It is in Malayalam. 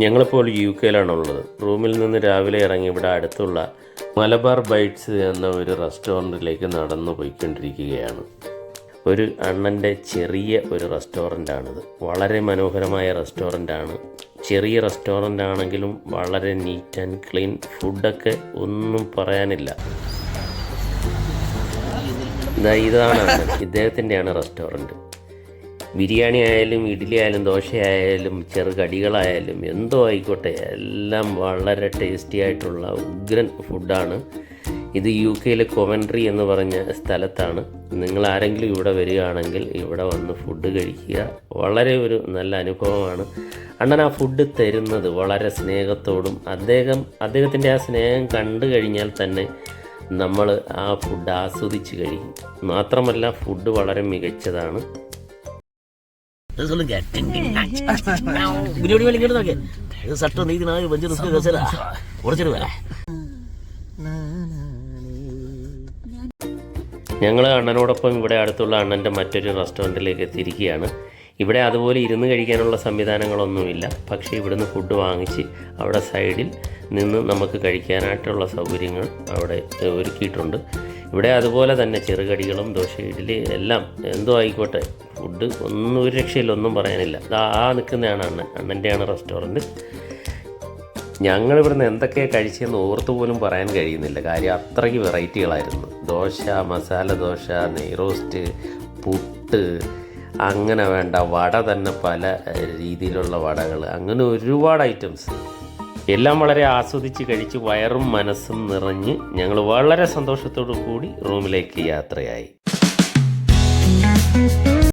ഞങ്ങളിപ്പോൾ UK-ലാണുള്ളത്. റൂമിൽ നിന്ന് രാവിലെ ഇറങ്ങി ഇവിടെ അടുത്തുള്ള മലബാർ ബൈറ്റ്സ് എന്ന ഒരു റെസ്റ്റോറൻറ്റിലേക്ക് നടന്നു പോയിക്കൊണ്ടിരിക്കുകയാണ്. ഒരു അണ്ണൻ്റെ ചെറിയ ഒരു റെസ്റ്റോറൻ്റാണിത്. വളരെ മനോഹരമായ റെസ്റ്റോറൻ്റാണ്. ചെറിയ റെസ്റ്റോറൻ്റ് ആണെങ്കിലും വളരെ നീറ്റ് ആൻഡ് ക്ലീൻ. ഫുഡൊക്കെ ഒന്നും പറയാനില്ല. ഇതാണ് അണ്ണൻ, ഇദ്ദേഹത്തിൻ്റെയാണ് റെസ്റ്റോറൻറ്റ്. ബിരിയാണി ആയാലും ഇഡ്ഡലി ആയാലും ദോശയായാലും ചെറുകടികളായാലും എന്തോ ആയിക്കോട്ടെ, എല്ലാം വളരെ ടേസ്റ്റി ആയിട്ടുള്ള ഉഗ്രൻ ഫുഡാണ്. ഇത് UK-യിലെ കൊവൻട്രി എന്ന് പറഞ്ഞ സ്ഥലത്താണ്. നിങ്ങൾ ആരെങ്കിലും ഇവിടെ വരികയാണെങ്കിൽ ഇവിടെ വന്ന് ഫുഡ് കഴിക്കുക. വളരെ ഒരു നല്ല അനുഭവമാണ്. അണ്ണൻ ആ ഫുഡ് തരുന്നത് വളരെ സ്നേഹത്തോടും അദ്ദേഹത്തിൻ്റെ ആ സ്നേഹം കണ്ടു കഴിഞ്ഞാൽ തന്നെ നമ്മൾ ആ ഫുഡ് ആസ്വദിച്ച് കഴിയും. മാത്രമല്ല ഫുഡ് വളരെ മികച്ചതാണ്. சொல்லுங்க பிரியாணி வேலைக்கு எடுத்தாங்க சட்டம் நீதி நான் வஞ்சு உடச்சிடுவேன். ഞങ്ങൾ അണ്ണനോടൊപ്പം ഇവിടെ അടുത്തുള്ള അണ്ണൻ്റെ മറ്റൊരു റെസ്റ്റോറൻറ്റിലേക്ക് എത്തിയിരിക്കുകയാണ്. ഇവിടെ അതുപോലെ ഇരുന്ന് കഴിക്കാനുള്ള സംവിധാനങ്ങളൊന്നുമില്ല. പക്ഷേ ഇവിടുന്ന് ഫുഡ് വാങ്ങിച്ച് അവിടെ സൈഡിൽ നിന്ന് നമുക്ക് കഴിക്കാനായിട്ടുള്ള സൗകര്യങ്ങൾ അവിടെ ഒരുക്കിയിട്ടുണ്ട്. ഇവിടെ അതുപോലെ തന്നെ ചെറുകടികളും ദോശ ഇഡ്ഡലി എല്ലാം എന്തോ ആയിക്കോട്ടെ, ഫുഡ് ഒന്നും ഒരു രക്ഷയില്ല, ഒന്നും പറയാനില്ല. നിൽക്കുന്നതാണ് അണ്ണൻ്റെയാണ് റെസ്റ്റോറൻറ്റ്. ഞങ്ങളിവിടുന്ന് എന്തൊക്കെയാണ് കഴിച്ചതെന്ന് ഓർത്ത് പോലും പറയാൻ കഴിയുന്നില്ല. കാര്യം അത്രയ്ക്ക് വെറൈറ്റികളായിരുന്നു. ദോശ, മസാല ദോശ, നെയ് റോസ്റ്റ്, പുട്ട്, അങ്ങനെ വേണ്ട വട തന്നെ പല രീതിയിലുള്ള വടകൾ, അങ്ങനെ ഒരുപാട് ഐറ്റംസ് എല്ലാം വളരെ ആസ്വദിച്ച് കഴിച്ച് വയറും മനസ്സും നിറഞ്ഞ് ഞങ്ങൾ വളരെ സന്തോഷത്തോടു കൂടി റൂമിലേക്ക് യാത്രയായി.